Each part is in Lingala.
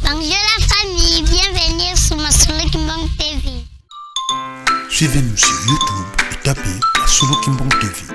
Bonjour la famille, bienvenue sur Masolo Kimbang TV. Suivez-nous sur YouTube et tapez Masolo Kimbang TV.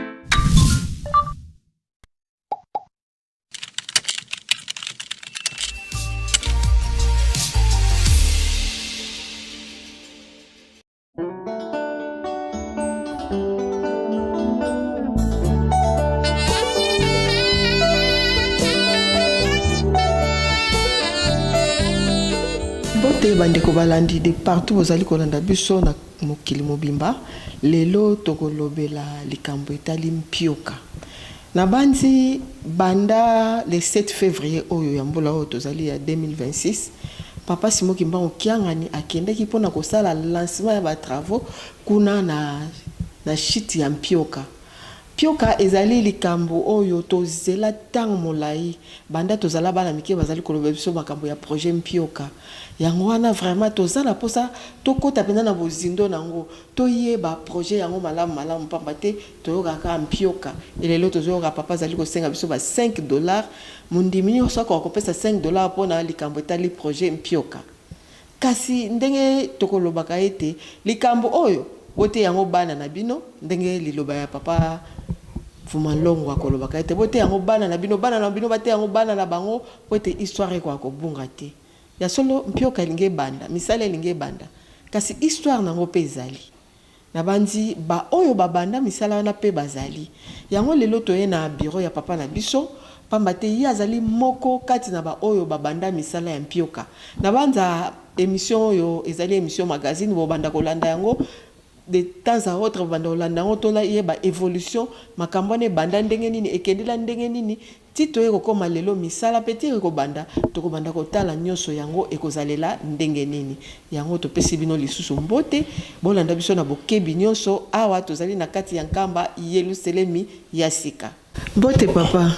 Bote bandeko balandi de partout bozali kolanda biso na mokili mobimba lelo tokolobela likambo etali Mpioka na banzi banda le 7 février oyo ya mbola oyo tozali ya 2026 papa Simo Kimbangu kiangani akendeki mpona kosala lancement ya ba travaux kuna na shiti ya Mpioka. Mpioka ezali likambo oyo tozela tang molai banda tozala bana mike bazali koloba biso makambo ya projet Mpioka yango wana vraiment tozala posa tokota pena na bozindo nango toyeba projet yango malamu pamba te toyoka ka Mpioka elelo tozoyoka papa zali kosenga biso ba $5 mundimi nyonso akopesa $5 pona likambo etali projet Mpioka kasi ndenge tokolobaka ete likambo oyo bote yango bana na bino ndenge liloba ya papa Fumalongo akolobaka ete bote yango bana na bino bate yango bana na bango bote histoire ko akobunga te ya solo Mpioka linge banda misale linge banda kasi histoire nango pe ezali na banzi ba oyo babanda misala wana pe bazali yango lelo toye na bureau ya papa na biso pamba te ye azali moko kati na ba oyo babanda misala ya Mpioka na banza émission oyo ezali émission magazine bo banda kolanda yango de temps à autre banda kolanda yango tola yeba évolution makambo ne banda ndenge nini ekendela ndenge nini tito eko koma lelo misala petit eko banda toko banda kotala nyonso yango ekozalela ndenge nini yango topesi bino lisusu mbote bolanda biso na bokebi nyonso awa tozali na kati ya nkamba Yelusalemi ya sika. Mbote papa.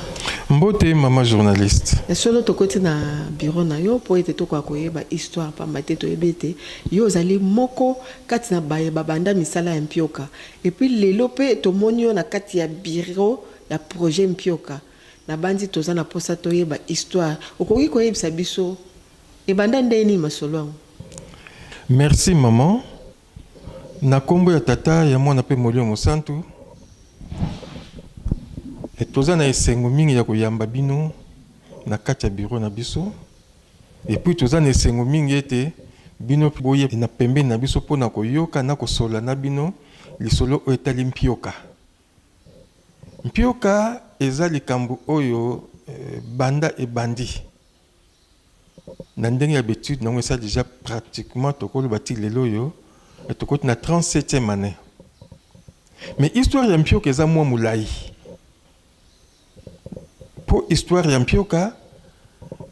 Mbote mama journaliste. Solo tokoti na bureau na yo po ete toko akoyeba histoire pa mate to ebete yo zali moko kati na baye babanda misala ya Mpioka et puis lelo pe tomoni yo na kati ya bureau ya projet Mpioka na bandi toza na posa toyeba histoire okoki koyebisa biso ebanda ndeni masolo. Merci maman. Na kombo ya tata ya mwana pe molio mosantu toza na esengo mingi ya koyamba bino na kati ya bureau na biso et puis toza na esengo mingi ete bino boye na pembeni na biso pona koyoka na kosola na bino lisolo oyo etali Mpioka. Mpioka eza likambo oyo banda ebandi na ndenge ya betude nango esa déjà pratiquement tokoloba ti lelo oyo tokoti na 37e année mais histoire ya Mpioka eza mwa molai. Pour histoire ya Mpioka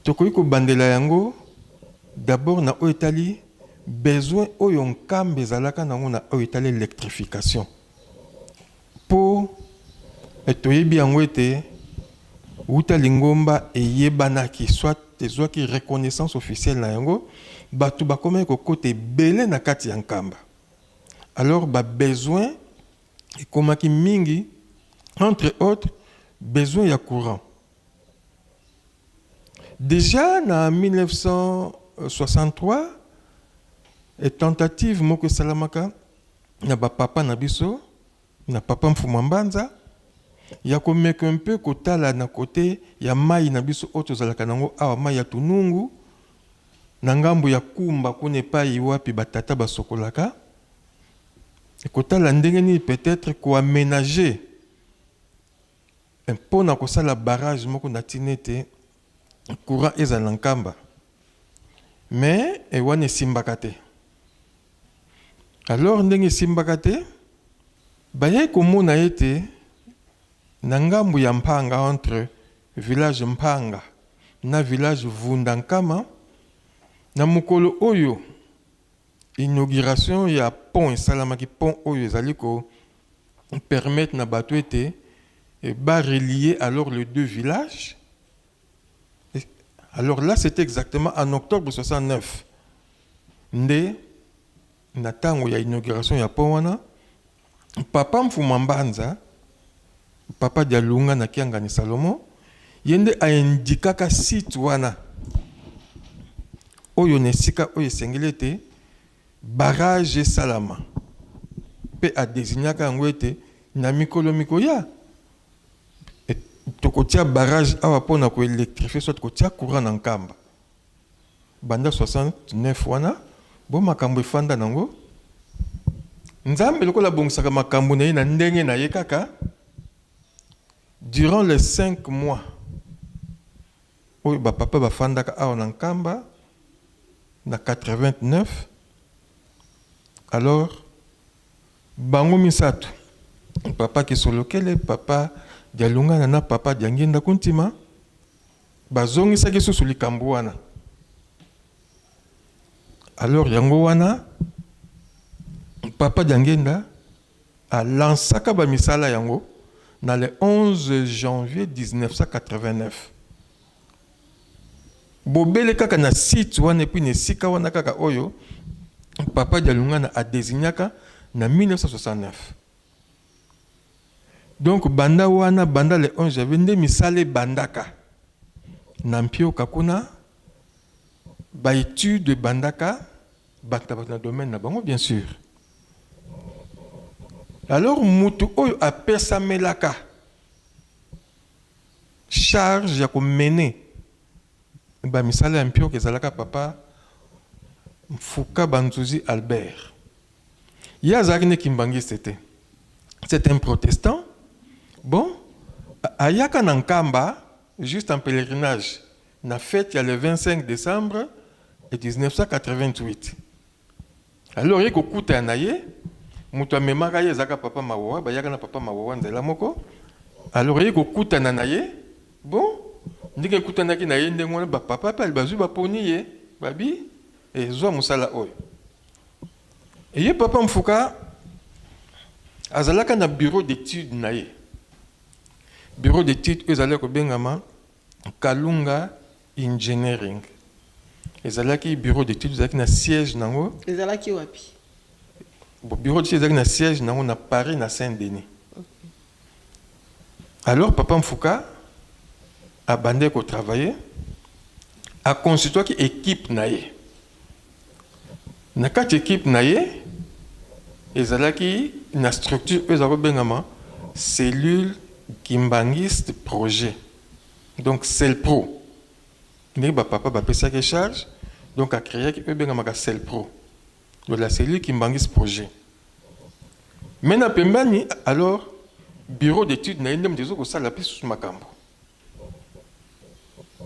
tokoki kobandela yango d'abord na oyo etali besoin oyo nkambe ezalaka nango na oyo etali électrification po toyebi yango ete wuta lingomba eyebanaki soit ezwaki reconnaissance officielle na yango bato bakomaki kokota ebele na kati ya nkamba alors besoin ekomaki mingi entre autres besoin ya courant. Déjà en 1963, tentative moko salamaka na papa na biso na papa Mfumambanza ya komeka un peu kotala na côté ya mai na biso oto zalaka nango awa mai ya tunungu na ngambo ya kumba kone pai wapi batata basokolaka kotala ndenge ni peut-être ko aménager pour na kosala barrage moko na tinete courant ezala nkamba mais ewane simbaka te alors ndenge simbaka te baye komona ete na ngambu ya Mpanga entre village Mpanga na village Vundankama na mukolo oyo inauguration ya pont esalamaki pont oyo ezali ko permettre na bato ete relier alors les deux villages. Alors là, c'était exactement en octobre 69. Nde, na tango ya inauguration ya pont papa Mfumambanza, papa Dialunga na Kiangani Salomo, yende a indikaka site wana. oyo nesika oyo esengeli barrage salama pe a désigner yango ete na mikolo mikoya tokotia barrage awa pona ko électrifier soit kotia courant na nkamba banda 69 wana bo makambo efanda nango nzambe lokola bongisaka makambo na ye na ndenge na ye kaka durant les 5 mois oyo bapapa bafandaka awa na nkamba na 89 alors bango misato papa Kisolokele, papa Dialungana na papa Diangenda kuntima bazongisaki susu likambo wana. Alors yango wana papa Diangenda a lancaka ba misala yango na le 11 janvier 1989. Bobele kaka na site wana puis ne sika wana kaka oyo papa Dialungana a désignaka na 1969. Donc banda wana banda le 11 janvier nde misale bandaka na Mpioka kuna ba étude de bandaka dans le domaine na bango bien sûr. Alors mutu oyo apesa melaka charge ya ko mener ba misale ya Mpioka ezalaka papa Mfuka Banzuzi Albert. Yazaki ne kimbangiste te. C'est un protestant. Bon, ayaka nankamba juste en pèlerinage. Na fête il y a le 25 décembre 1988. Alors il y a kuta naye, mutu amemaka ye zaka papa mawawa, ba yaka na papa mawawa nzela moko. Alors il y a kuta naye. Bon, ndike kuta naki naye ndengona ba papa pa bazu ba poni ye, babi et zo musala oyo. Et ye papa Mfuka azalaka na bureau d'études naye. Bureau d'études ezalaka bengama Kalunga Engineering. Ezalaki bureau d'études ezalaki na siège nango. Ezalaki wapi? Bon, bureau d'études ezalaki na siège nango na Paris na Saint-Denis. Okay. Alors papa Mfuka a bandé ko travailler a constitué une équipe naye. Na kati équipe naye ezalaki na structure ezako bengama cellule kimbangiste projet. Donc c'est pro. Né ba papa ba pesa ke charge donc a créé qui bengama ka cell pro. Donc la cellule kimbangiste projet. Maintenant pembani alors bureau d'études na ndem dezo ko sala pisu makambo.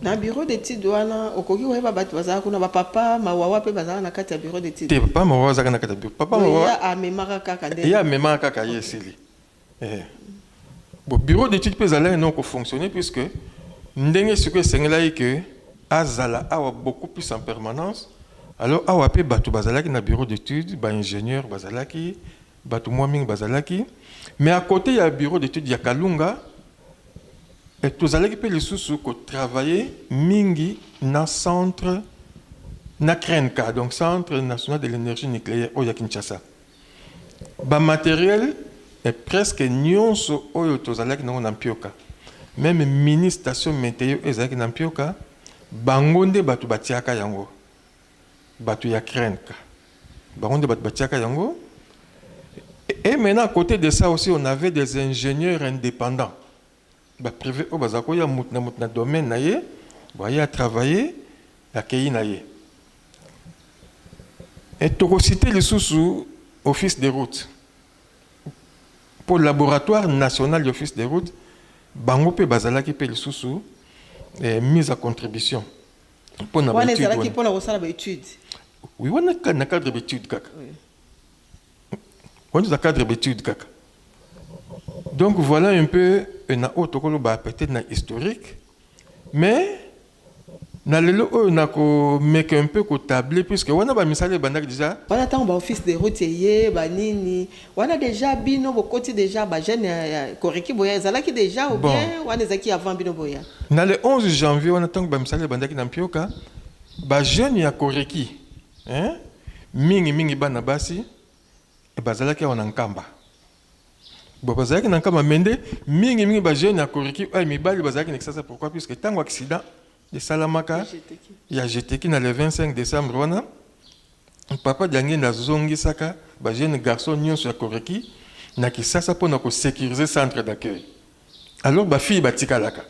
Na bureau d'études wana okoki weba batu bazala kuna ba papa mawawa pe bazala na kati ya bureau d'études. Te papa mawawa zaka na kati ya bureau. Papa mawawa ya amemaka kaka ndenge. Ya amemaka kaka yesili. Bon bureau d'études pe zala non ko fonctionner puisque ndenge ce que sengela que azala awa beaucoup plus en permanence. Alors awa pe batu bazalaki na bureau d'études, ba ingénieur bazalaki, batu moaming bazalaki, mais à côté il y a bureau d'études ya Kalunga. Et tous allez que les sous ko travailler mingi na centre na KRENCA, donc Centre national de l'énergie nucléaire au Kinshasa. Ba matériel est presque nyonso oyo tous allez que na Mpioka. Même mini station météo ezaki na Mpioka, bangonde batu batiaka yango. Batu ya KRENCA. Bangonde batu batiaka yango. Et maintenant à côté de ça aussi on avait des ingénieurs indépendants. Ba privé au bazako ya mutna domaine naye ba ya travailler la kei naye et to citer le sous office des routes pour le laboratoire national de office des routes bango pe bazalaki pe le sous mise à contribution pour na étude wana pour na sala ba étude oui wana na cadre d'étude kaka on a cadre d'étude kaka. Donc voilà un peu un autre peut-être na historique, mais na lelo on a ko make un peu ko tabler puisque on a ba misale bandak déjà. On attend ba office de routier ba nini. On a déjà bino bo côté déjà ba jeune koreki boya ezalaki déjà ou bien on ezaki avant bino boya. Na le 11 janvier on attend ba misale bandak na Mpioka ba jeune ya koreki hein mingi bana basi e bazalaki on nkamba. Bon, parce que dans le mende, mingi ba jeune à Koriki, ay mi bali bazaki nexasa pourquoi puisque tant accident de Salamaka ya jeteki na le 25 décembre wana papa jangi na zongi saka ba jeune garçon nyonso ya koreki na kisasa pona ko sécuriser centre d'accueil. Alors ba fille batikalaka.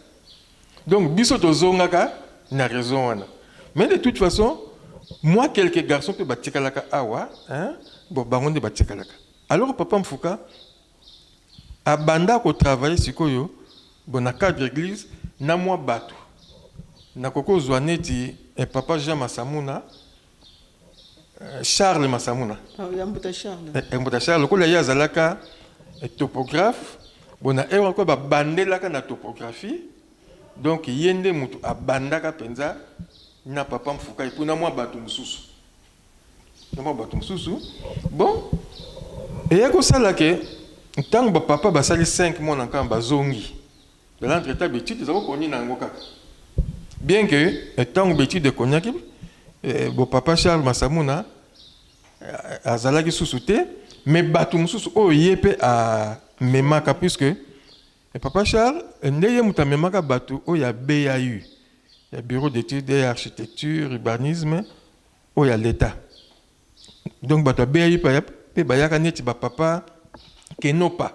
Donc biso to zongaka na raison wana. Mais de toute façon, moi quelques garçons pe batikalaka awa, hein, bon bangonde batikalaka. Alors papa Mfuka abanda ko travailler sikoyo bon na cadre église na moi bato. Na koko zwaneti et papa Jean Masamuna Charles Masamuna. Ah, Yambuta Charles. Yambuta Charles ko la yazalaka topographe bona ewa ko ba bandelaka na topographie. Donc yende mutu abandaka penza na papa Mfuka et na moi bato mususu. Na moi bato mususu. Bon et yako salake tant ba papa basali 5 mois na kamba zongi. De l'entretien bétude ils ont connu na ngoka. Bien que tant bétude de konyaki bon papa Charles Masamuna azalaki susute mais bato mususu o yepe a memaka puisque papa Charles ndeye muta memaka bato o ya BAU ya bureau d'études et architecture urbanisme o ya l'état. Donc bato BAU pe bayaka neti ba papa kenopa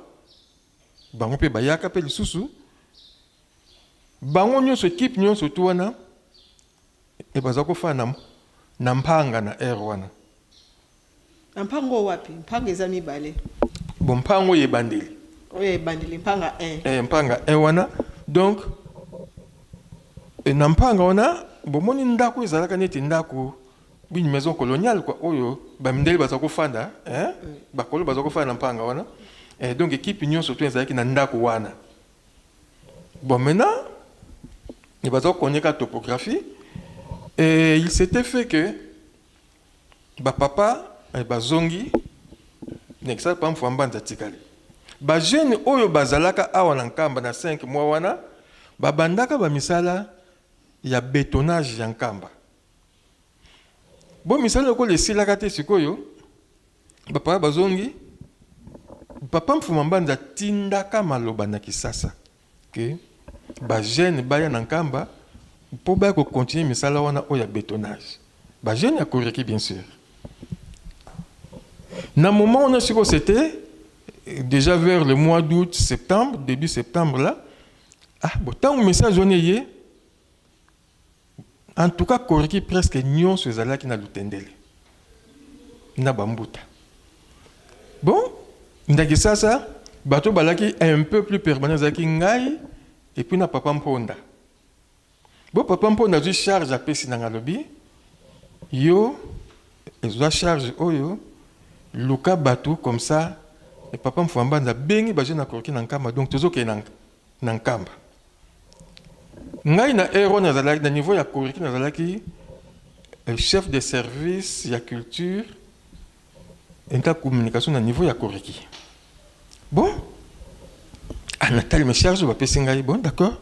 bango pe bayaka pe lisusu bango nyonso équipe nyonso tu wana e baza kofana na mpanga na air wana. Mpango wapi? Mpanga eza mibale. Bon mpango ye bandeli. Oye bandeli mpanga 1. Mpanga 1 wana. Donc na mpanga wana bomoni ndako ezalaka neti ndako une maison coloniale quoi oyo ba mindeli baza kofanda hein ba kolo baza kofanda na mpanga wana. Et donc équipe nyonso tu ezalaki na ndako wana. Bon maintenant il baza konyeka topographie et il s'était fait que ba papa ba zongi nekisa pa mfambanda tikali ba jeune oyo bazalaka awa na nkamba na 5 mois wana ba bandaka ba misala ya bétonnage ya nkamba. Bon misala ko lesilaka te sikoyo ba papa ba zongi papa mfambanda tindaka maloba na kisasa que ba jeune baya na nkamba po ba ko continuer misala wana oya bétonnage ba jeune ya koreki bien sûr. Dans le moment où on a su que c'était déjà vers le mois d'août, septembre, début septembre là, ah bon tant que message on est en tout cas koreki presque nyon sur zala qui na lutendele na bambuta. Bon ndaki ça bato balaki un peu plus permanent zaki ngai et puis na papa mponda. Bon papa mponda du charge à pesi na ngalobi yo ezo charge oyo Luka bateau comme ça et papa mfamba na bengi ba jeune akorki na nkamba donc tozo ke na nkamba ngai na héros na zalaki na niveau ya korki na zalaki chef de service ya culture et ta communication na niveau ya korki. Bon Nathalie me charge ba pesi ngai bon d'accord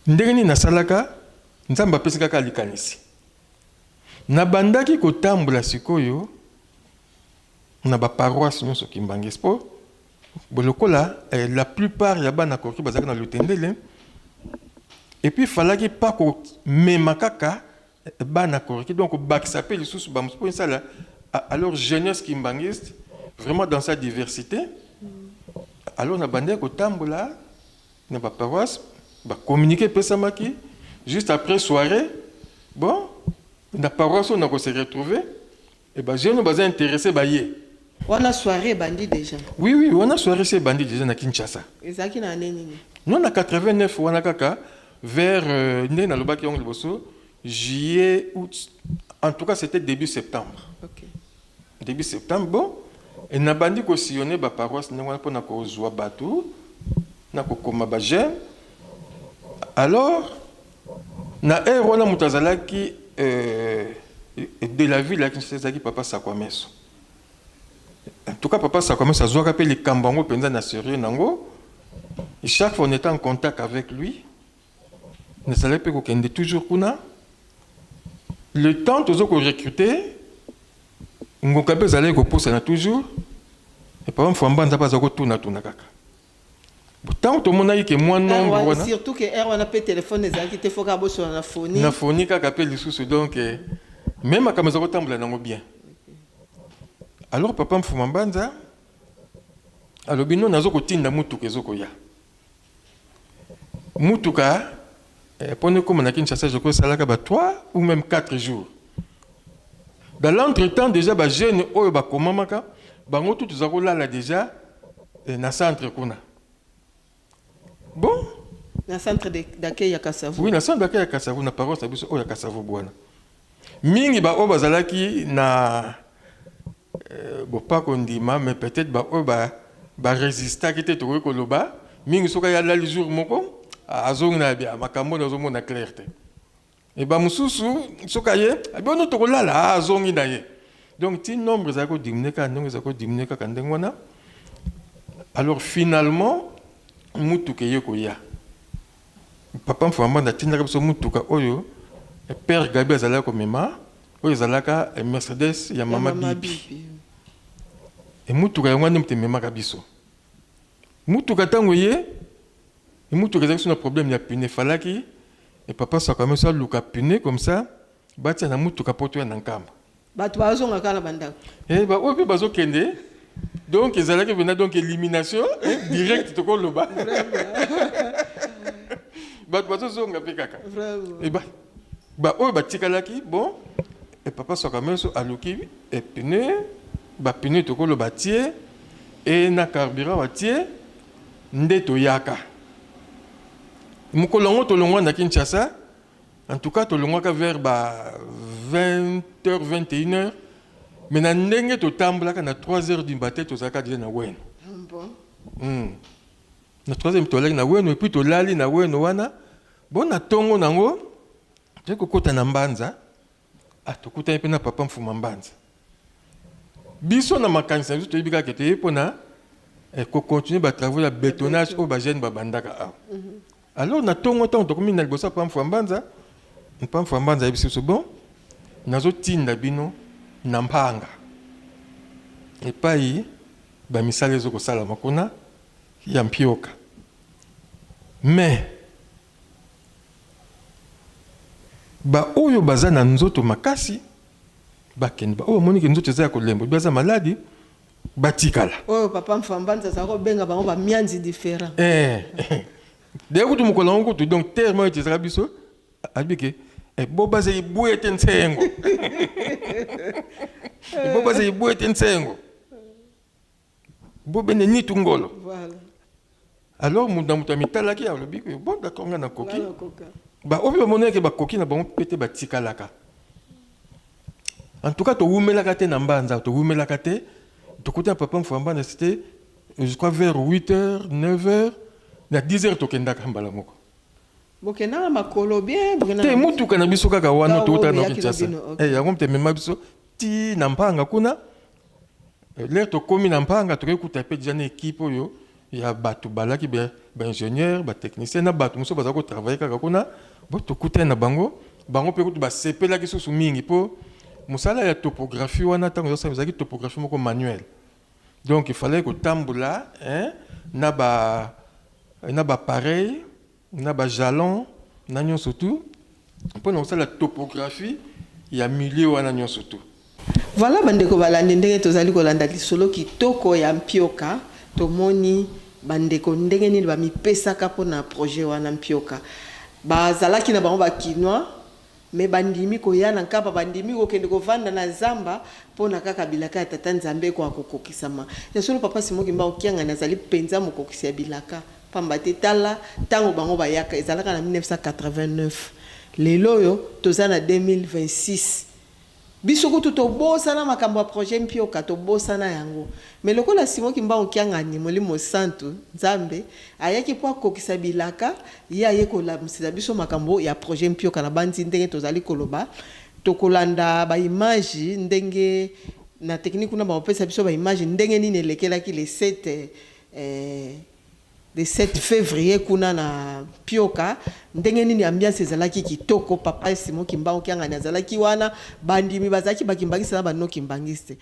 ndenge na salaka nzamba pesi kaka likanisi na bandaki kotambola sikoyo na ba paroisse nyonso kimbangi spo bolokola la plupart ya bana korki bazaka na lutendele et puis falaki pas ko memakaka bana korki donc bakisa pe lisusu ba mpo sala alors jeunesse kimbangiste vraiment dans sa diversité. Alors na bandaki kotambola na ba paroisse ba communiquer pesamaki juste après soirée bon la paroisse on a se retrouver et ben je ne pas intéressé ba yé. On a soirée bandit déjà. Oui on a soirée chez bandit déjà na Kinshasa. Ezaki na nini? Non na 89 on a kaka vers na lobaki on liboso juillet août en tout cas c'était début septembre. OK. Début septembre bon et na bandit ko sillonner ba paroisse na pour na ko zwa bateau na ko koma ba jeune. Alors na héros na mutazalaki de la ville là qui s'est papa Sakwameso. En tout cas papa Sakwameso a joué les kambango penza na sérieux nango. Et chaque fois on était en contact avec lui. Ne savait pas qu'on était toujours kuna. Le temps toujours qu'on recrutait, on a toujours. Et par exemple, Fambanda pas zako tuna kaka. Tant que mon aïe que moi nombre surtout que on a pas téléphone les qui te faut qu'abo sur la phonie. Na phonie ka appelle les sous donc même à kameza kotambula nango bien. Alors papa mfumambanza alobino nazo kotinda mutuka ezoko ya. Mutuka pone comme na Kinshasa je crois salaka ba 3 ou même 4 jours. Dans l'entretemps déjà ba jeune oyo ba komamaka bango tout zako là déjà na centre kuna. Bon, dans le centre d'accueil à Kassavou. Oui, dans le centre d'accueil à Kassavou, na parole ça biso o ya Kassavou bwana. Mingi ba o bazalaki na bon pas kondima mais peut-être ba o ba résister qui était to ko loba, mingi soka ya la le jour moko azonga bia makambo na zo mona clarté. Et ba mususu soka ye, abi ono to lala azongi na ye. Donc ti nombre za ko diminuer ka ndongo za ko diminuer ka ndengwana. Alors finalement mutuka yeko ya papa mfamba ndatinda biso mutuka oyo père Gabi azala ko mema oyo zalaka Mercedes ya mama bibi et mutuka yango ndemte mema kabiso mutuka tango ye mutuka ezaki na problème ya pneu falaki et papa ça comme ça luka pneu comme ça batia na mutuka poto ya nkamba bato bazonga kala bandako ba oyo bazo kende. Donc, ils allaient venir donc élimination directe de Koloba. Bah, et bah, tikalaki bon. Et papa soit quand même sur aluki et pneu, bah pneu de Koloba tie et na carburant tie ndeto yaka. Mukolongo tolongo na Kinshasa. En tout cas, tolongo ka vers 20h 21h. Mais na ndenge to tambla na 3h du matin to zaka déjà na weno. Bon. Na 3h to lali na weno et puis to lali na weno wana. Bon na tongo nango. Je ko kota na mbanza. To kuta pe na papa mfuma mbanza. Biso na makanisa biso to yibika kete pona ko continuer ba travaux ya bétonnage au ba jeune ba bandaka. Alors na tongo to komi na libosa papa mfuma mbanza. Papa mfuma mbanza biso bon. Nazo tinda bino Nampanga. Et pas y, bah misale zoko sala makuna, ya Mpioka. Mais, bah oyo baza na nzoto makasi, bah ken bah oyo moni ke nzoto za kolembo, baza maladi, bah tikala. Oh papa mfambanza za ko benga bango ba mianzi différent. D'ailleurs tu mukolo ngo tu donc tellement tu sera biso, abike. Et boba ze ibue tensengo. Et boba ze ibue tensengo. Boba ne ni tungolo. Voilà. Alors mon damuta mitala ki a lobi ko bon d'accord ngana koki. Ba obi monene ke ba koki na ba pete ba tikalaka. En tout cas to wumelaka te na mbanza, to wumelaka te. To côté papa mfamba na c'était je crois vers 8h, 9h, na 10h to kendaka mbala moko. Bokena makolo bien bokena te mutuka na biso kaka wana to uta na Kinshasa yango mte mema biso ti na mpanga kuna l'air to komi na mpanga to ekuta pe déjà na équipe oyo ya bato balaki ba ingénieur ba technicien na bato muso baza ko travailler kaka kuna bo to kuta na bango pe kutu ba sepela ki susu mingi po musala ya topographie wana tango ça ezaki topographie moko manuel donc il fallait que tambula na ba pareil na ba jalon na nyon surtout pour nous la topographie il y a milieu wana nyon surtout. Voilà bandeko balandi ndenge tozali kolanda lisolo kitoko ya Mpioka tomoni bandeko ndenge nini ba mipesaka pona projet wana Mpioka bazalaki na bango ba kinwa me bandimi koya na nkapa bandimi kokende kovanda na zamba pona kaka bilaka ya tata nzambe ko akokokisama ya solo papa simoki mba okianga nazali penza mokokisi ya bilaka pamba te tala tango bango bayaka ezalaka na 1989 lelo yo tozana 2026 biso ko tobosa na makambo ya projet Mpioka tobosa na yango mais lokola simoki mba okianga ni molimo santo nzambe ayaki po akokisa bilaka ya yekola msida biso makambo ya projet Mpioka na bandi ndenge tozali koloba tokolanda ba image ndenge na technique na ba opesa biso ba image ndenge nini elekelaki le 7 février kuna na Mpioka ndenge nini ambiance ezalaki kitoko papa Simon Kimbango kyanga nazalaki wana bandimi bazaki bakimbangisa na bano kimbangiste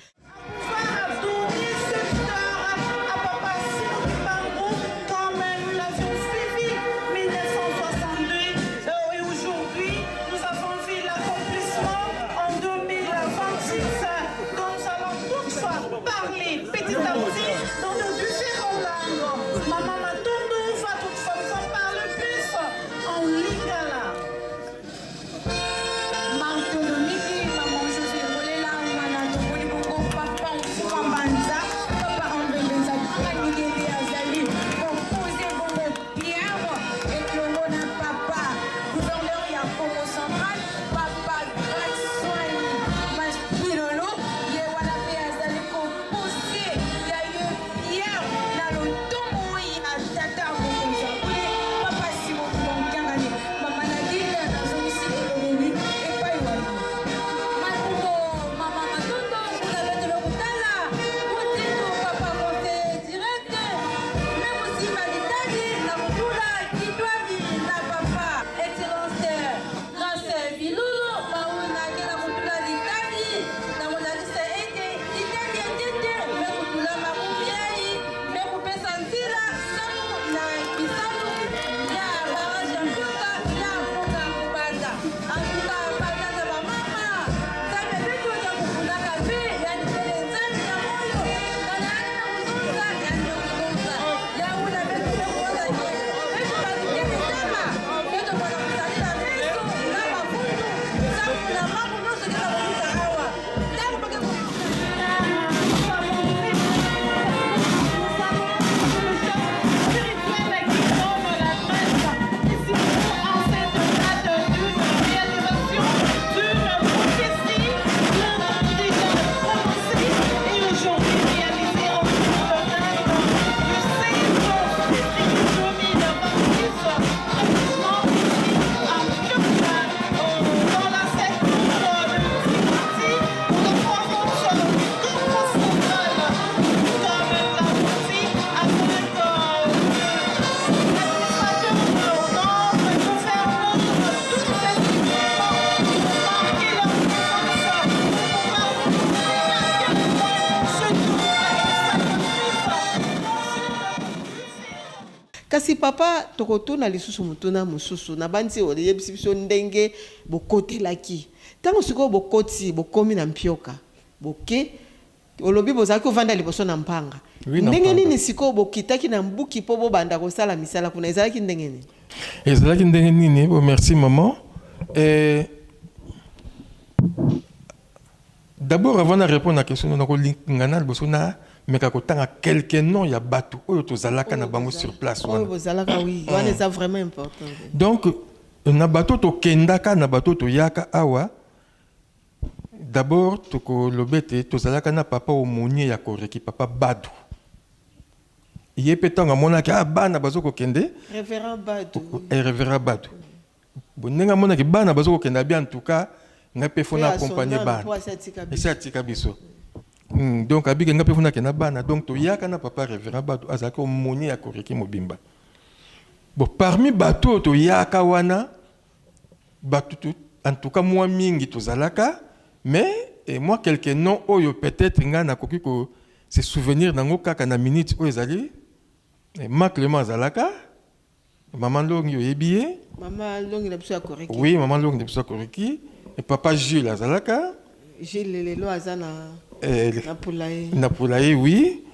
kasi papa tokotuna lisusu mutuna mususu na banzi oyebisi biso ndenge bokotelaki tango siko bokoti bokomi na Mpioka boke olobi bozaki ovanda liboso na mpanga ndenge nini siko bokitaki na mbuki po bobanda kosala misala kuna ezalaki ndenge nini? Ezalaki ndenge nini? Bon, merci maman. D'abord, avant de répondre à la question, on a mais quelques noms, il y a Batou, Tozalaka na bango sur place. Oui, c'est vraiment important. Donc, na bateau to kendaka, na bateau to yaka awa. D'abord, toko lobete, Tozalaka na papa au mounier ya koreki, papa Badou. Il est pétant à mon aka, bana bazoko kende. Révérend Badou. Révérend Badou. Bon, nenga mona ki bana bazoko kende bien en tout cas. Nga pe fona accompagner bana. Et ça tika biso. Donc abika nga pe fona kena bana. Donc to yaka na papa révérend Badou azaka o moni ya koreki mobimba. Bon, parmi bateau to yaka wana bateau en tout cas moi mingi to zalaka mais et moi quelques noms oyo peut-être nga na koki ko se souvenir nango kaka na minute o ezali ma Clément zalaka maman longi yo yebié maman longi na biso ya koreki. Oui, maman longi na biso ya koreki. Et papa Jules Azalaka. Jules Lelo Azana. Napulaye. Napulaye, oui.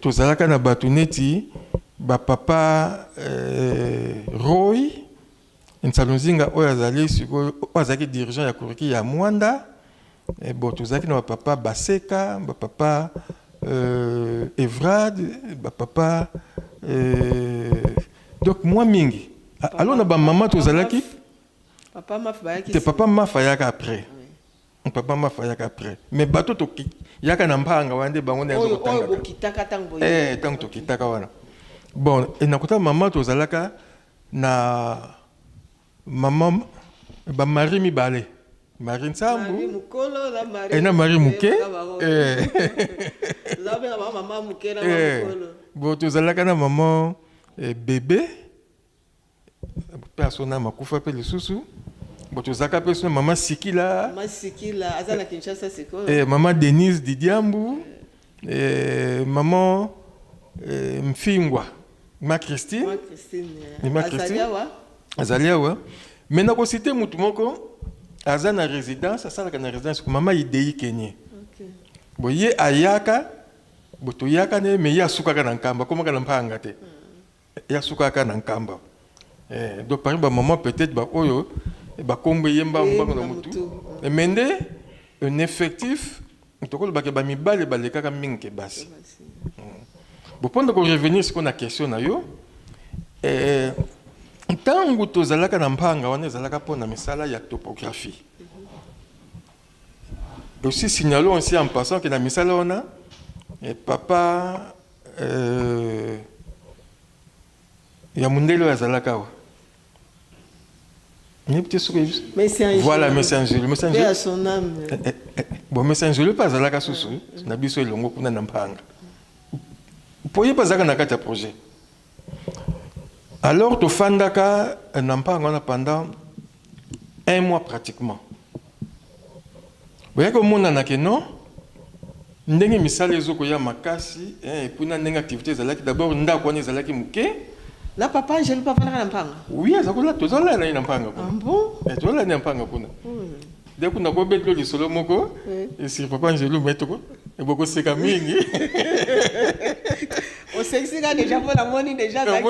Tozalaka na batuneti. Ba papa Roy. Nsalonzinga Oyazali, Oyazaki dirigeant ya Koreki ya Mwanda. Et bon, tozalaki na papa Baseka, ba papa Evrad, ba papa. Donc, moi mingi. Alors, na ba maman tozalaki. Papa Mafayaki. Papa Mafayaka après. Papa Mafayaka après. Mais bateau to yaka na mpanga wande bango na zo tanga. Oh, kitaka tango. Tango to kitaka wana. Bon, et nakuta maman to zalaka na maman ba Marie Mibale. Marie Nsambu. Marie Mukolo la Marie. Et na Marie Muke. La maman Muke na Mukolo. Bon, to zalaka na maman bébé. Persona makufa pe lisusu. Boto zaka persona maman Sikila. Maman Sikila azana Kinshasa siko. Maman Denise Didiambu. Maman Mfingwa. Ma Christine. Ma Christine. Ma Christine. Azaliawa. Mais na ko cité mutu moko azana résidence, asala kana résidence ko maman Idei Kenye. OK. Boye ayaka boto yaka ne me ya suka kana nkamba koma kana mpanga te. Ya suka kana nkamba. Donc par exemple maman peut-être ba oyo ba kombe yemba mbanga na mutu mende un effectif tokolo ba ke ba mibale ba lekaka minke basi bon pendant qu'on revenir sur la question na yo tangu tozalaka na mpanga wana ezalaka pona misala ya topographie aussi signalons aussi en passant que na misala wana papa ya mundelo yazalaka wa. Voilà, Messangelou. Messangelou. Son âme. Bon, Messangelou pas à la casse. Na biso longo kuna nampanga. Poye pas à na kata projet. Alors to fandaka nampanga pendant 1 mois pratiquement. Voyez comme on a que non. Ndenge misale ezoko ya makasi et puis na ndenge activité zalaki d'abord ndako ne zalaki muke. La papa Angèle papa na mpanga. Oui, azakola tozola na mpanga. Ah bon? Tozola na mpanga kuna. Dès qu'on a ko betlo li solo moko, et si papa Angèle metoko, et beaucoup c'est mingi. On s'explique déjà pour la monnaie déjà là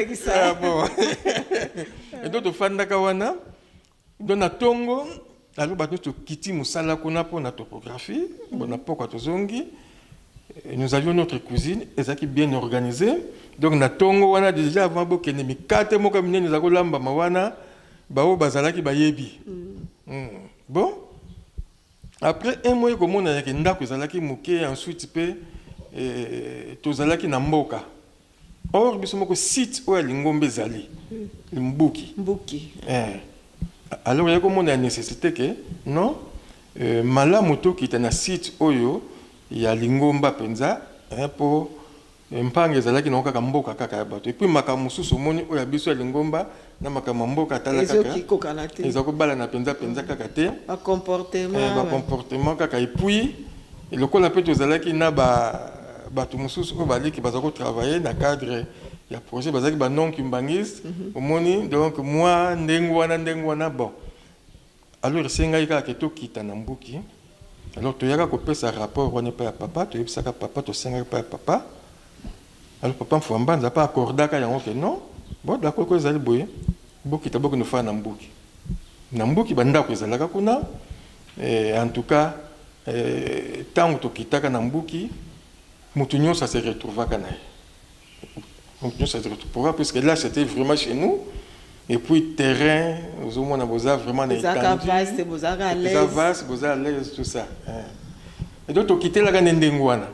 qui ça. Ah bon. Et donc fanda kawana, dona tongo, alors bato to kiti musala kuna pour na topographie, bona poko tozongi. Nous avions notre cousine, ezaki bien organisée. Donc na tongo wana déjà avant bokene mi kate mo comme nous avons lamba mawana bao bazalaki bayebi. Bon. Après 1 mois comme on a que ndako zalaki muke ensuite pe tozalaki na mboka. Or biso moko site o lingombe zali. Mbuki. Mbuki. Alors il y a comme on a nécessité que non malamu to qui est na site oyo ya lingomba penza pour mpanga ezalaki na kaka mboka kaka ya bato et puis makambo mususu moni oya biso ya lingomba na makambo mboka tala kaka ezako bala na penza kaka te ba comportement kaka et puis lokola pe tozalaki na bato mususu oyo baliki bazako travailler na cadre Il y a projet bazaki ba non kimbangis omoni donc moi ndengwana bon alors senga ika ke to kita na mbuki alors to yaka ko pesa rapport wana pa papa to yebisaka papa to senga pa papa alors papa mfamba nza pa accordaka yango ke non bon d'accord ko ezali boye mbuki taboko no fa na mbuki banda ko ezalaka kuna en tout cas tant to kitaka na mbuki mutu nyonso se retrouvaka na parce que là c'était vraiment chez nous et puis terrain aux hommes on a besoin vraiment vaste à l'aise tout ça et donc to quitter la ndengwana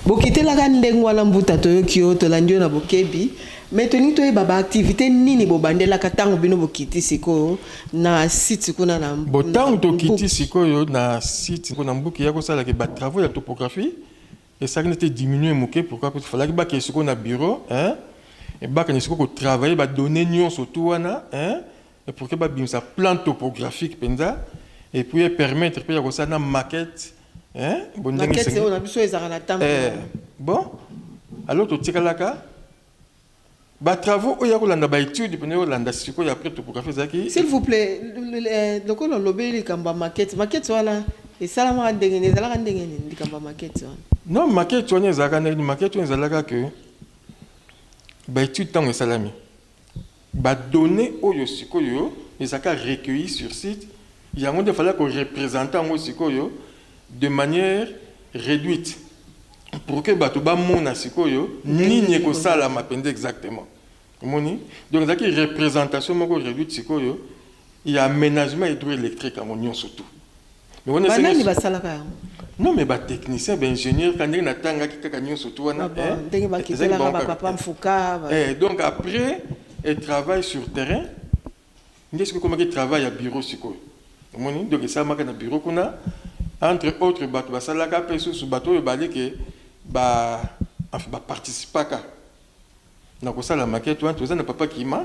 bokite la ndengwana mbuta to yokio to landio na bokebi mais toni to baba activité nini bobandela katango bino bokiti siko na site kuna na botango to kiti siko yo na site kuna mbuki ya ko sala ke ba travaux ya topographie et ça n'était diminué moqué pourquoi parce qu'il fallait que ce qu'on a bureau hein et bah quand il faut travailler bah donner nion surtout wana hein et pour que bah bien ça plan topographique penza et puis permettre puis que ça na maquette hein bon maquette c'est on a besoin ezara temps bon alors to tikalaka bah travaux o ya ko landa ba étude pendant landa siko ya après topographie zaki s'il vous plaît le ko lobeli kamba maquette wana et ça la ma ndengene ezala ndengene ndikamba maquette wana non maquette wana ezala na maquette wana ezala que ba étude tant salami ba donner oyo sikoyo ezaka recueilli sur site il y a il fallait qu'on représente en sikoyo de manière réduite pour que bato ba mona sikoyo nini ko sala mapende exactement moni donc zaki représentation moko réduite sikoyo il y a aménagement hydroélectrique en union surtout mais on est basalaka non mais ba technicien ba ingénieur quand il natanga kaka nyo surtout wana ndenge ba kitela ba papa mfuka donc après il travaille sur terrain qu'est-ce que comment il travaille à bureau siko moni donc ça maka na bureau kuna entre autres bato basalaka peso su bato yo bali ke ba participer ka na ko sala maquette wana toza na papa kima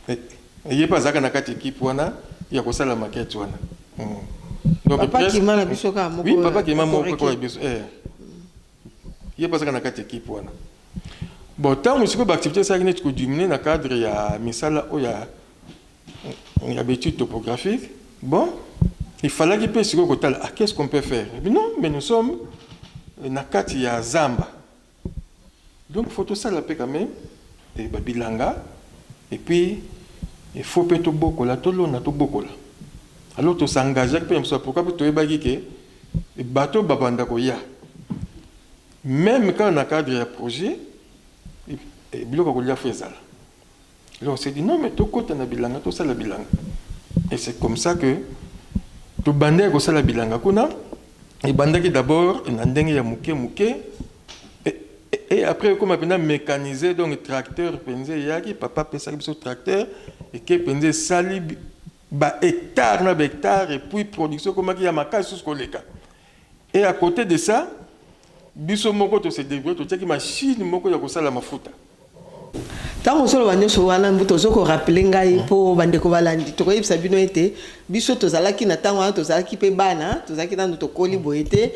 et pas zaka na kati équipe wana ya ko sala maquette wana donc papa qui m'a biso ka moko oui papa qui m'a moko ko biso il pas ça na kati équipe wana bon tant aussi que activité ça net ko diminuer na cadre ya misala o ya étude topographique bon il fallait qu'il puisse ko tala qu'est-ce qu'on peut faire non mais nous sommes na kati ya zamba donc faut tout ça la paix quand même et babilanga et puis il faut peut to bokola to lona to bokola alors tu s'engages pourquoi tu es bagike et bateau babanda ko ya même quand on a cadre de projet et biloko ko lia faisala alors on s'est dit non mais to kota na bilanga to sala bilanga et c'est comme ça que to bandé ko sala bilanga kuna et bandaki d'abord na ndenge ya muke et après comme on a mécanisé donc tracteur penze yaki papa pesa biso tracteur et que penze sali ba hectare na hectare et puis production comme il y a makasi sous koleka et à côté de ça biso moko to se débrouiller to teki machine moko ya kosala mafuta tango solo banyoso wana mbuto zoko rappeler ngai po bandeko balandi to koyebisa bino ete biso tozalaki na tango wana tozalaki pe bana tozalaki na to koli boete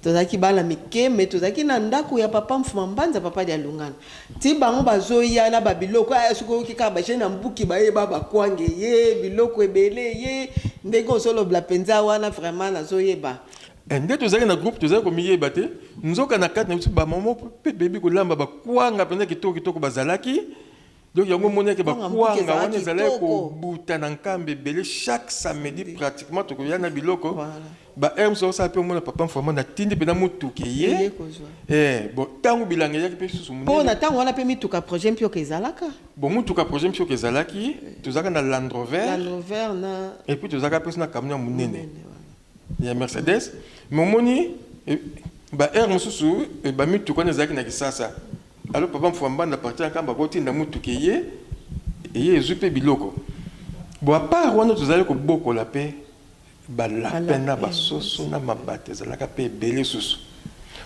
tozalaki bana mike mais tozalaki na ndako ya papa mfuma mbanza papa ya lungana ti bango bazoya na babiloko asuko kika ba na mbuki baye baba kwange ye biloko ebele ye ndeko solo bla penza wana vraiment nazoyeba nde tozalaki na groupe tozalaki komiyeba te nzoka na kati na biso bamama mpe bebi kolamba bakwanga mpenza kitoko bazalaki donc yango monaki bakwanga wana ezalaki kobuta na nkambe ebele chaque samedi pratiquement tokoya na biloko baheure mosusu osala mpe omona papa mfama na tindi mpena motuka ye bon ntango bilanga eyaki mpe susu mpo na ntango wana mpe mituka projet Mpioka ezalaka bon motuka projet Mpioka ezalaki tozalaka na Land Rover et puis tozalaka mpe na camion ya monene ya Mercedes mais omoni baheure mosusu bamituka wana ezalaki na kisasa alors papa mfamba na partir en kamba kotinda motuka ye ezwi mpe biloko bon à part wana tozalaki kobokola mpe balapin na basoso na mabate ezalaka mpe ebele susu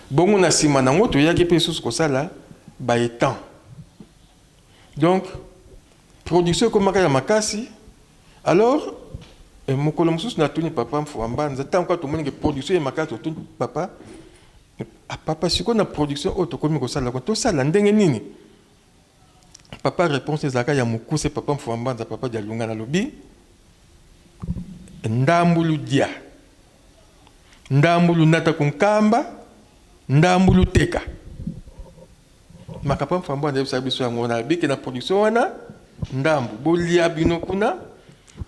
bongo na nsima nango toyaki mpe susu kosala baetan donc production ekomaka ya makasi alors mokolo mosusu natuni papa mfamba ntango kaka tomonike production ya makasi totuni papa papa sikoyo na production oyo tokomi kosala tosala ndenge nini papa réponse ezaka ya mukuse papa mfambanza papa dia lunga na lobi ndambulu dia ndambulu nata kunkamba ndambulu teka makapa mfambanza yebisa biso yango na biki na production wana ndambu bolia bino kuna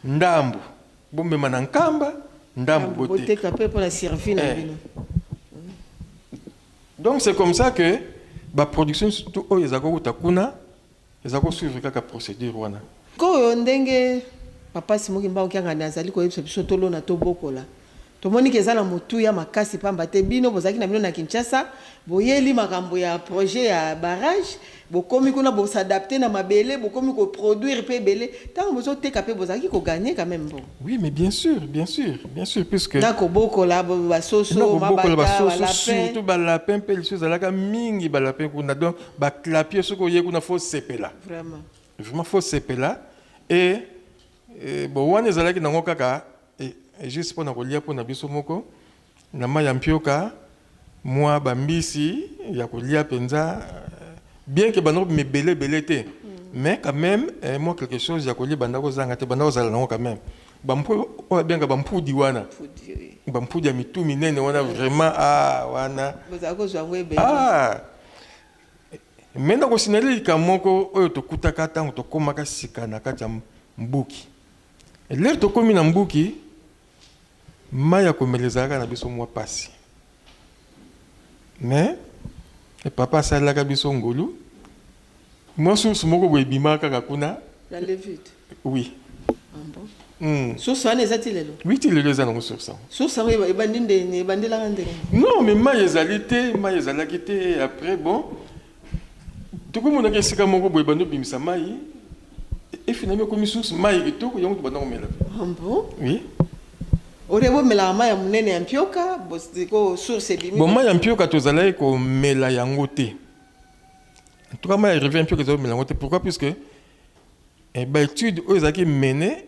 ndambu bomema na nkamba ndambu boteka pe pour la servir na bino. Donc c'est comme ça que la production surtout oh ezako utakuna ezako suivre kaka procédure wana ko ndenge papa simoki mbao kyanga nazali ko yebisa biso tolo na tobokola tomoni ke ezala motu ya makasi pamba te bino bozaki na bino na Kinshasa boyeli makambo ya projet ya barrage bokomi kuna bo s'adapter na mabele bokomi ko produire pe belé tant bozo teka pe bozaki ko gagner quand même bon. Oui mais bien sûr puisque d'accord bokola ba soso mabata surtout ba lapin pe les choses alaka mingi ba lapin kuna donc ba clapier ce ko ye kuna faut sepela vraiment faut sepela et bon wana ezalaki nango kaka et juste pour nakolia pour na biso moko na ma ya Mpioka moi bambisi ya kolia penza bien que bano me belé te mais quand même moi quelque chose ya kolia bandako zanga te bandako zala nango quand même bampu o bien ka bampudi wana bampudi ya mitu minene wana vraiment wana menda ko sinali kamoko oyo tokutaka tango tokomaka sika na kati ya mbuki lelo tokomi na mbuki maya komelezaka na biso mwa pasi mais papa salaka biso ngolu moi source moko boye bimaka kakuna la levite oui source wana ezati lelo oui ti lelo eza nango source source yango ebandi ndenge ebandelaka ndenge non mais maya ezalaki te après bon tokomonaka esika moko boye bando bimisa mai et finalement comme source mai kitoko yango tobanda komela bon oui orebo mela ma ya munene ya Mpioka bosiko source bimi bon ma ya Mpioka tozalaki ko mela yango te en tout cas ma revient Mpioka zo mela yango te pourquoi puisque ba étude oyo ezaki mené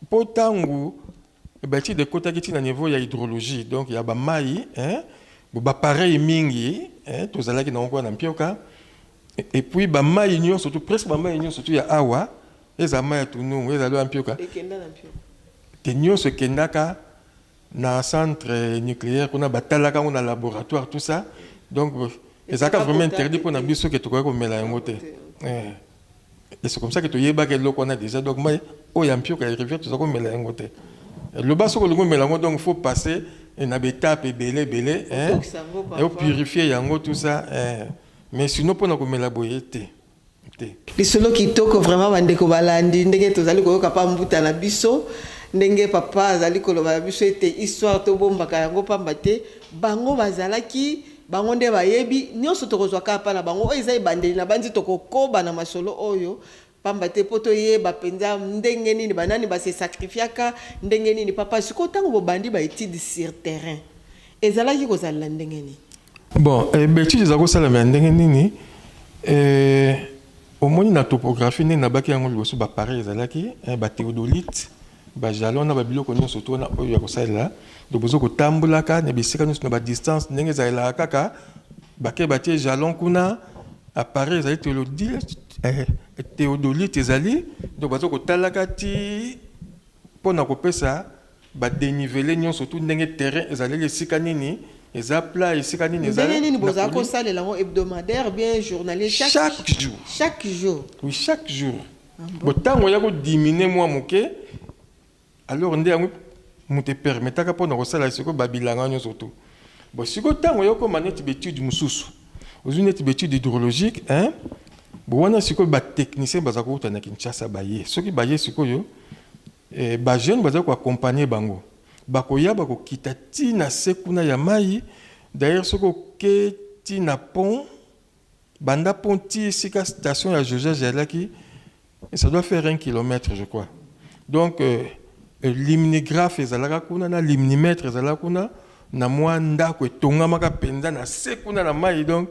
potangu ba étude ekotaki ti na niveau ya hydrologie donc ya ba mai ba pareil mingi tozalaki na ngo na Mpioka et puis ba mai nyonso surtout presque ba mai nyonso surtout ya awa eza mai ya tunungu ezalo ya Mpioka ekenda na Mpioka nyonso kendaka na centre nucléaire kuna batalaka na laboratoire tout ça donc ezaka vraiment interdit pour na biso que tokoka komela yango te et c'est comme ça que toyeba que loko na déjà donc moi o ya Mpioka rivière tout ça komela yango te le baso ko komela yango donc faut passer na étape belé et purifier yango tout ça mais sinon pour na komela boye te lisolo kitoko vraiment bandeko balandi ndenge tozali koyoka pa mbuta na biso ndenge papa azali koloba biso ete histoire to bombaka yango pamba te bango bazalaki bango nde bayebi nyonso tokozwa kapa na bango oyo eza ebandeli na bandi tokokoba na masolo oyo pamba te poto yeba penza ndenge nini banani base sacrifiaka ndenge nini papa siko tango bobandi ba étude sur terrain ezalaki kozala ndenge nini bon étude za kosala ndenge nini au moins na topographie ne na baki yango liboso ba pareil ezalaki ba théodolite ba jalon na ba biloko nyonso to na oyo ya kosalela do bozo ko tambulaka na bisika nyonso na ba distance ndenge ezala kaka bake batie jalon kuna appareil ezali théodolite ezali do bozo ko talaka ti pona kopesa ba déniveler nyonso to ndenge terrain ezali lesika nini eza plat esika nini ezali ndenge nini boza ko salela ngo hebdomadaire bien journalier chaque jour oui chaque jour botango ya ko diminuer moi moke alors ndé yango muté permetaka pona ko sala siko babilanga nyonso to bon siko tango ya ko maneti d'étude mususu ozune étude hydrologique bon wana siko ba technicien baza ko utana Kinshasa baye soki baye siko yo ba jeune baza ko accompagner bango bakoya bakokita ti na sekuna ya mai d'ailleurs soko ke ti na pont banda pont ti sika station ya Jaugeage yalaki ça doit faire 1 kilomètre je crois donc limnigraphe ezalaka kuna na limnimètre ezalaka kuna na mwa ndako etongamaka penza na sekuna na mai donc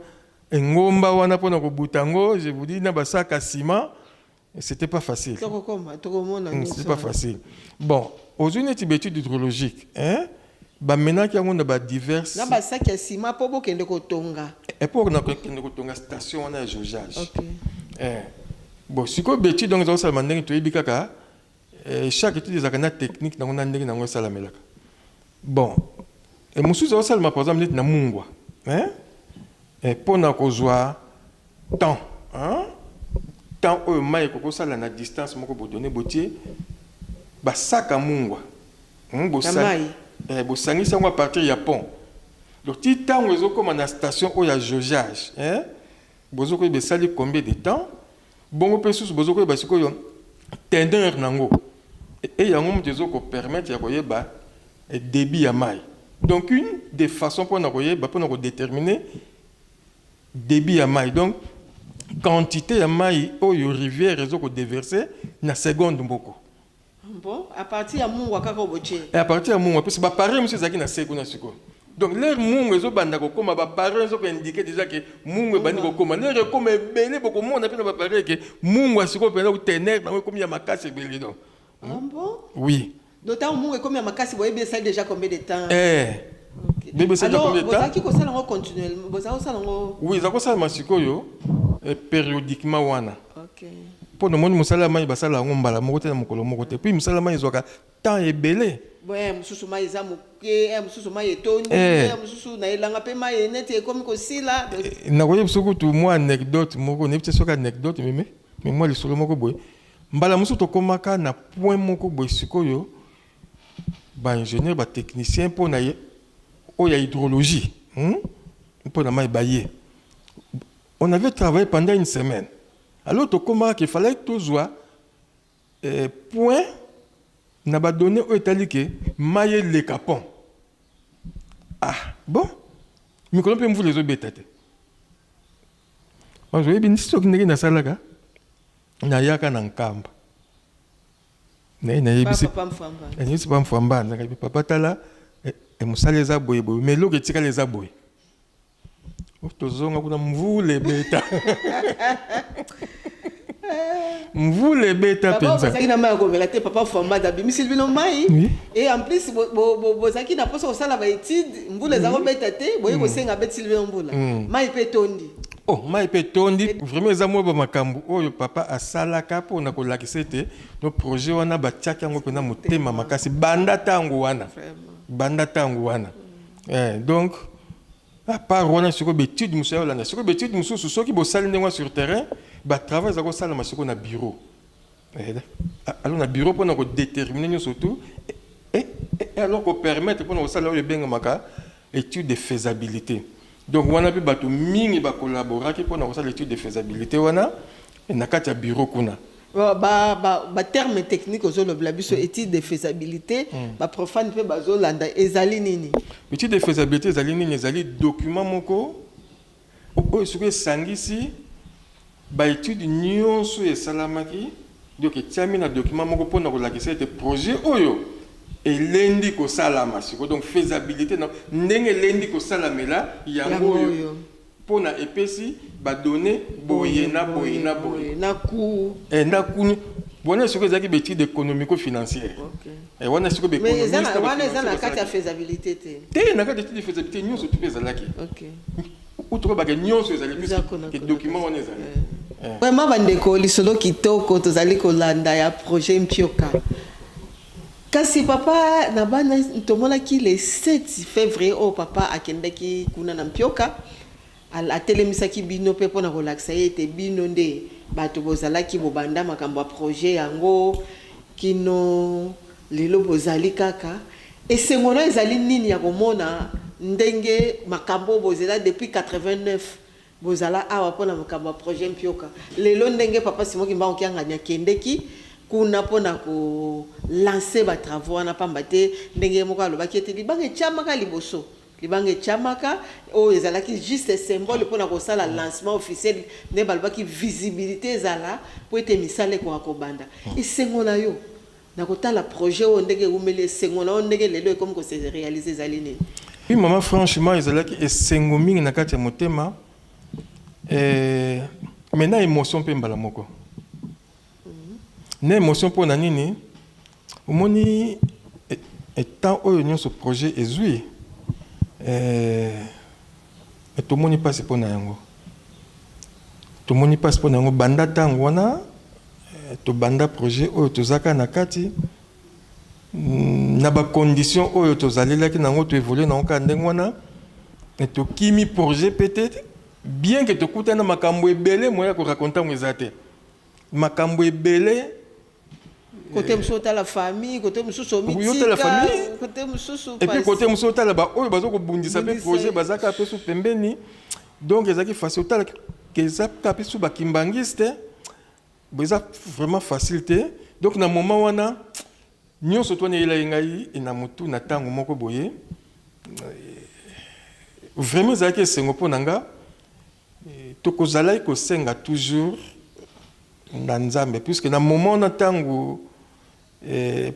engomba wana pona kobuta ngo je vous dis na basaka ciment c'était pas facile c'était pas facile bon aux unités d'études hydrologiques ba maintenant qui a ba diverses na basaka ciment po bokende kotonga et pour na kende kotonga station wana ya Jaugeage Bon, si vous avez donc ça mandeng tu ebi kaka chaque étude des akana technique na ndenge na ngo sala melaka. Bon, et musu za sala par exemple na mungwa, et pona kozwa temps, temps o mai ko sala na distance moko bo donner botier ba saka mungwa. Bo sala bo sangisa ngo à partir ya pont. Donc ti temps ozo comme na station o ya jaujage, bozo ko be sali combien de temps? Bon, pesus bozo ko ba siko yo tendeur nango et yango mtezo ko permettre ya koyeba débit ya mai. Donc une des façons pour na koyeba pour na ko déterminer débit ya mai. Donc quantité ya mai o yo rivière ezo ko déverser na seconde mboko. Bon, à partir ya mungwa kaka oboche. Et à partir ya mungwa parce que ba pareil monsieur zaki na seconde na siko. Donc, l'air mung est banda ko koma ba parents ko indiquer déjà que mung bandi ko koma l'air comme belé beaucoup monde a fait ba parler que mung asiko pena ko tener na comme ya makasi belé donc. Bon? Oui. D'autant mung comme ya makasi boye bien ça déjà combien de temps? Bébé ça combien de temps? Alors, vous qui ça continuellement, vous ça ngo. Oui, ça ko ça masiko yo périodiquement wana. OK. Pour le monde musala mai basala ngombala moko te na mokolo moko te puis musala mai zoka temps est belé. Ouais, mususu mai za muke, mususu mai etondi, mususu na elanga pe mai neti comme ko sila. Na koyeb soko tu moi anecdote moko ne peut-être anecdote mais moi le solo moko boy. Mbala musu to komaka na point moko boy sikoyo ba ingénieur ba technicien pour na o ya hydrologie, pour na mai baye. On avait travaillé pendant une semaine. Alors to komaka qu'il fallait que tu sois point n'a pas donné au Italie que maille les capons. Ah, bon? Mais comment peut-on les obéter? Moi, je vais bien dire que na salaga na yaka na nkamba. Na yebisi papa mfamba. Ni pas mfamba na papa tala e musale za boye boye mais lo que tika les aboy. O tozonga kuna mvule beta. Mvule beta penza. Papa na mai ko velater papa famba da bimi silvino mai. Et en plus bozaki na poso sala ba étude mvule za ko beta te boye ko senga bet silvino mbula. Mai pe tondi. Oh, mai pe tondi vraiment ezamo ba makambu oyo papa asalaka po na ko lakisete no projet wana ba tiaka ngo pena motema makasi banda tango wana. Banda tango wana. Donc à part on a sur l'étude monsieur là sur l'étude monsieur sur qui bossal ndengwa sur terrain ba travail za ko sala masiko na bureau alors na bureau pour na ko déterminer surtout et alors ko permettre pour na sala le benga maka étude de faisabilité. Donc on a pu bato mingi ba collaborer pour na ko sala étude de faisabilité wana na kati ya bureau kuna. Ba terme technique aux le blabiso étude de faisabilité ba profane pe bazo landa ezali nini étude de faisabilité ezali nini ezali document moko o suke sangisi ba étude nyonso esalamaki donc etiami na document moko pona ko lakisa ete projet oyo elendi ko salama siko donc faisabilité na ndenge elendi ko salamela yango oyo pona epesi ba donner boye na ku na ku bona siko ezaki ba étude économico-financière et wana siko ba économiste mais wana na kati ya faisabilité te na kati ya étude de faisabilité nyonso tu pesa laki outre ba nyonso ezali plus que document wana ezali vraiment bandeko lisolo kitoko tozali kolanda ya projet Mpioka kasi papa na bana tomonaki le 7 février au papa akendaki kuna na Mpioka a telemisaki bino pe pona relaxa ete bino nde bato bozalaki bobanda makambo ya projet yango kino lelo bozali kaka esengona ezali nini ya komona ndenge makambo bozela depuis 89 bozala awa pona makambo ya projet Mpioka lelo ndenge papa Simon Kimba okianganya kendeki kuna pona ko lancer ba travaux na pamba te ndenge moko alobaki ete libange chamaka liboso libange chamaka o ezalaki juste symbole pona ko sala lancement officiel ne balbaki visibilité ezala po ete misale ko akobanda esengona yo na kotala projet o ndenge umele esengona o ndenge lelo comme ko se réaliser ezali nini. Oui maman franchement ezalaki esengo mingi na kati ya motema maintenant émotion pe mbala moko na émotion pona nini omoni etant oyo nyonso projet ezwi tout le monde passe pour Nayango. tomoni passeport nango banda tango wana to banda projet oyo tozaka na kati na ba condition oyo tozalelaki nango to évoluer nango ka ndenge wana et to kimi projet peut-être bien que tokutana makambo ebele moya ko raconter mo ezate makambo ebele côté msota la famille côté msusu mitika la famille côté msusu et puis côté msota la ba oyo bazo ko bundisa pe projet bazaka pe su pembeni donc ezaki facile otala que ça ka su ba kimbangiste beza vraiment facilité donc na moment wana nyonso to ne ila ngai ina mutu na tango moko boye vraiment zaki sengo ponanga to kozala ko senga toujours na nzambe puisque na moment na tango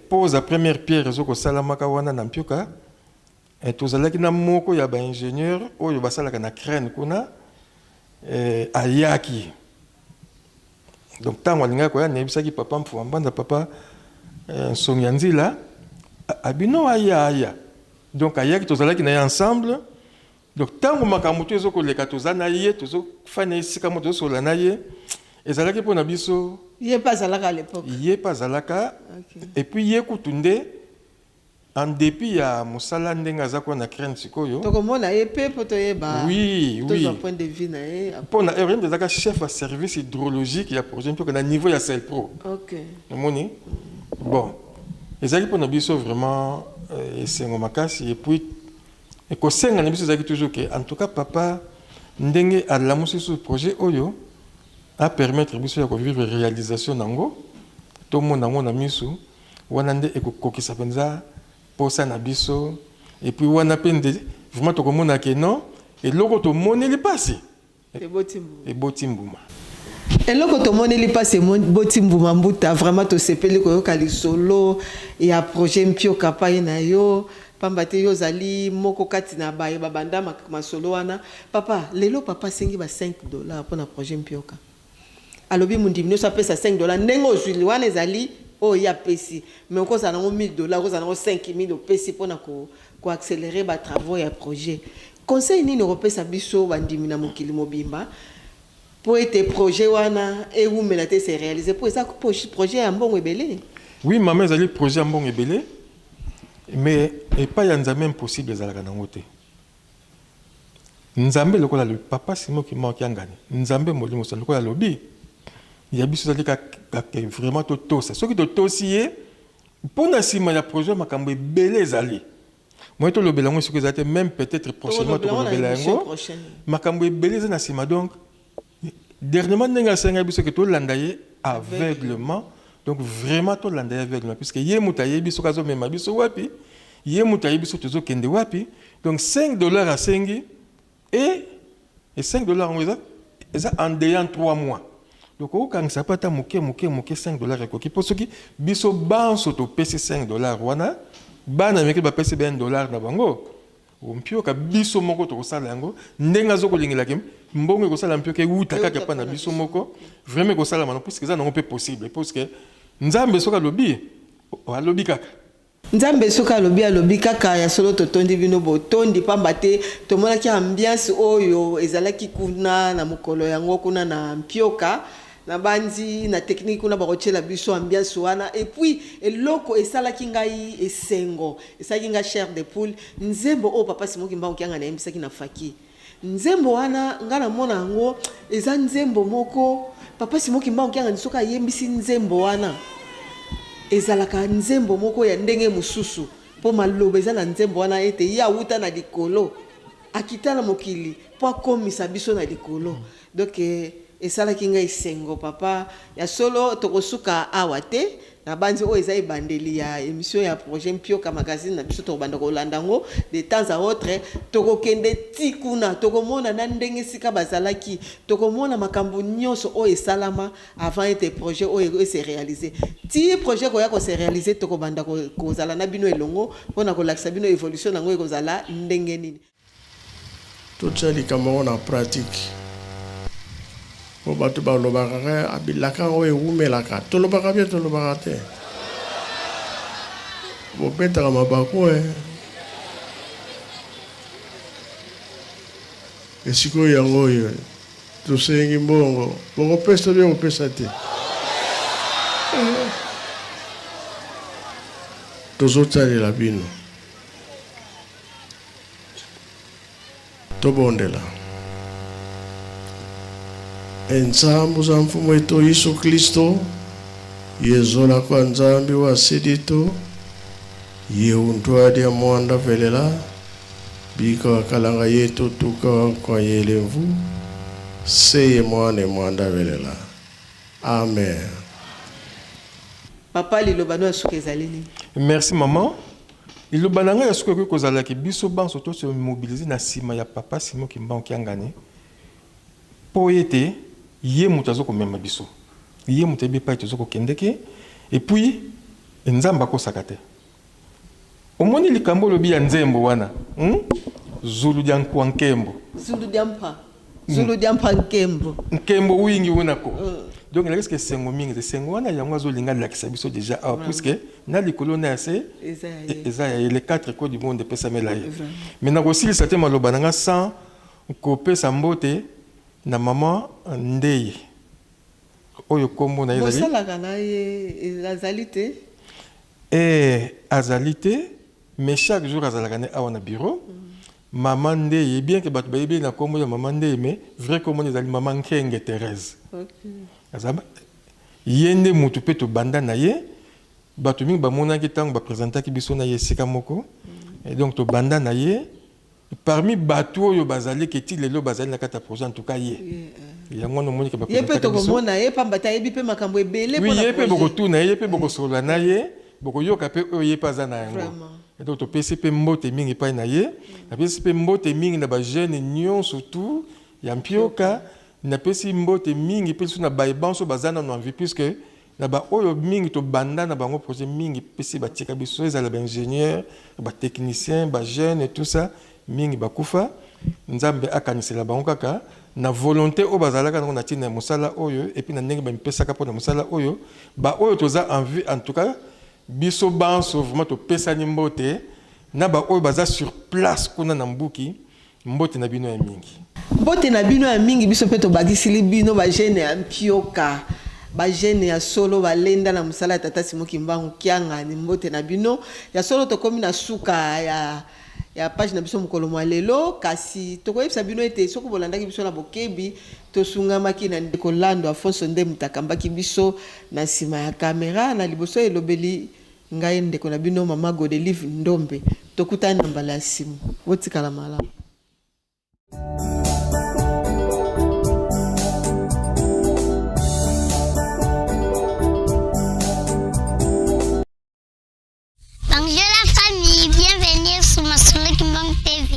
pose la première pierre zoko salamaka wana na Mpioka tozalaki na moko ya ba ingénieur oyo basalaka na crane kuna ayaki donc tango alinga ko ya nebisaki papa mfuambanda papa songi nzila abino aya donc ayaki tozalaki na ensemble donc tango makambo to ezoko leka tozana ye tozo fana isika mo tozo la na ye ezalaki pona biso il est pas zalaka à l'époque il est pas zalaka et puis ye kutunde en dépit ya musala ndenga zako na crane sikoyo tokomona ye pe poto ye ba oui un point de vue na ye pona rien zaka chef à service hydrologique ya projet Mpioka na niveau ya Cell Pro OK moni bon ezalaki pona biso vraiment esengo makasi et puis et ko senga na biso ezalaki toujours que en tout cas papa ndenge alamusi sur projet oyo à permettre biso ya ko vivre réalisation nango to mona mona misu wana nde ekokokisa penza posa na biso et puis wana pende vraiment to komona ke non et loko to moneli passé et botimbu et botimbuma et loko to moneli passé botimbuma mbuta vraiment to sepeli ko yoka lisolo ya projet Mpioka pa na yo pamba te yo zali moko kati na baye babanda masolo wana papa lelo papa sengi ba $5 pour na projet Mpioka alobi mundimino sa pesa $5 ndengo zuli wana ezali o ya pesi mais ko za nango $1000 ko za nango 5000 pesi pona ko accélérer ba travaux ya projet conseil nini repesa biso bandimi na mokili mobimba pour être projet wana et où melate se réaliser pour ça projet ya mbongo ebele oui maman ezali projet ya mbongo ebele mais et pas ya nzambe impossible ezalaka nango te nzambe lokola le papa simo ki manki ngani nzambe molimo sa lokola lobi ya biso zali ka vraiment to ça ce qui to sié pour na sima ya projet makambo ebele ezali moi to lobela ngo soki ezate même peut-être prochainement to lobela ngo makambo ebele na sima donc dernièrement ndenga senga biso ke to landaye aveuglement donc vraiment to landaye aveuglement puisque yé mutaye biso kazo mema biso wapi yé mutaye biso tozo kende wapi donc $5 à sengi et $5 on ça en déant 3 mois donc au quand ça pata moke $5 ko ki posoki biso banso to pesi $5 wana bana meke ba pesi $1 na bango Mpioka biso moko to kosala yango ndenga zo kolingela ke mbongo ko sala Mpioka uta kaka pa na biso moko vraiment ko sala mana puisque ça non peut possible parce que nzambe soka lobi alobi kaka nzambe soka alobi kaka ya solo totondi bino botondi pamba te tomonaki ambiance oyo ezalaki kuna na mokolo yango kuna na Mpioka na banzi na technique kuna bakochela biso ambiance wana et puis eloko esalaki ngai esengo esalaki ngai chair de poule nzembo o papa simoki mbango kyanga na yembisaki na faki nzembo wana ngana mona yango eza nzembo moko papa simoki mbango kyanga nisoka yembisi nzembo wana ezalaka nzembo moko ya ndenge mususu po maloba eza na nzembo wana ete ya uta na likolo akita na mokili po akomisa biso na likolo donc esalaki ngai sengo papa ya solo tokosuka awa te na banzi o eza ebandeli ya émission ya projet Mpioka magazine na biso tokobanda kolanda ngo de temps à autre tokokende tikuna tokomona na ndenge sika bazalaki tokomona makambo nyonso o esalama avant ete projet o se réaliser ti projet ko ya ko se réaliser tokobanda kozala na bino elongo pona ko lakisa bino évolution nango ekozala ndenge nini tout ça likambo na pratique po bato balobaka abilaka ngo ewumelaka tolobaka bien tolobaka te bopetaka mabako esikoyo yango oyo tosengi mbongo bokopesa bie kopesa te tozotalela bino tobondela enzambu za mfumu wetu Yesu Kristo yezola kwa nzambi wa sidito yeundwadi ya mwanda velela bika wakalanga yetu tuka kwa yelemvu seye mwane mwanda velela. Amen. Papa liloba no asuka ezalini. Merci maman. Liloba nanga ya suka ko zala ki biso banso to se mobiliser na sima ya papa Simon Kimbangu ki angani. Po yete ye mutazo ko mema biso. Ye mutabe pa tozo ko kendeke et puis nzamba ko sakate. Omoni likambo lobi ya nzembo wana. Zulu dia nkwankembo. Zulu dia mpa nkembo. Nkembo wingi wonako. Donc il risque sengo mingi de sengo wana yango azolinga la kisabiso déjà puisque na likolo na assez eza les 4 codes du monde pesa mela ye. Maintenant aussi ça te maloba nanga sans ko pesa mbote na maman ndeye. Oyo kombo na ezali. Bosala kana ye azalité. Azalité mais chaque jour azalaka ne awa na bureau. Maman ndeye bien que batu bayebi na kombo ya maman ndeye mais vrai kombo ezali maman Nkenge Thérèse. OK. Azaba yende mutu pe to banda na ye batu mingi ba monaki tango ba présentaki biso na ye sika moko et donc to banda na ye parmi batu oyo bazali keti lelo bazali na kata projet en tout cas ye yango no monika ba présentaki ye pe to komona ye pamba ta yebi pe makambo ebele pour na ye pe boko tuna ye pe boko sola na ye boko yoka pe oyo ye paza na yango et donc to PCP mbote mingi pa na ye na PCP mbote mingi na ba jeune union surtout ya Mpioka na pesi mbote mingi pesi na baibanso bazana no envie puisque na ba oyo mingi to banda na bango projet mingi pesi batika biso ezala ba ingénieur ba technicien ba jeune et tout ça mingi bakufa nzambe akanisela bango kaka na volonté o bazalaka na tina musala oyo et puis na ndenge ba mpesaka po na musala oyo ba oyo toza envie en tout cas biso banso vraiment to pesa ni mbote na ba oyo baza sur place kuna na mbuki mbote na bino ya mingi. Mbote na bino ya mingi biso pe to bakisili bino ba jeune ya Mpioka ba jeune ya solo balenda na musala tata Simon Kimbangu kianga ni mbote na bino ya solo to komi na suka ya page na biso mukolo mwa lelo kasi to ko yebisa bino ete soko bolandaki biso na bokebi to sungamaki na ndeko lando Afonso nde mutakambaki biso na sima ya kamera na liboso elobeli ngai ndeko na bino mama Godelive Ndombe tokutana mbala ya simu wotikala malamu. Bonjour la famille, bienvenue sur Masolo Kimbangu TV.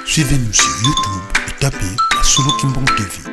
Suivez-nous sur YouTube et tapez Masolo Kimbangu TV.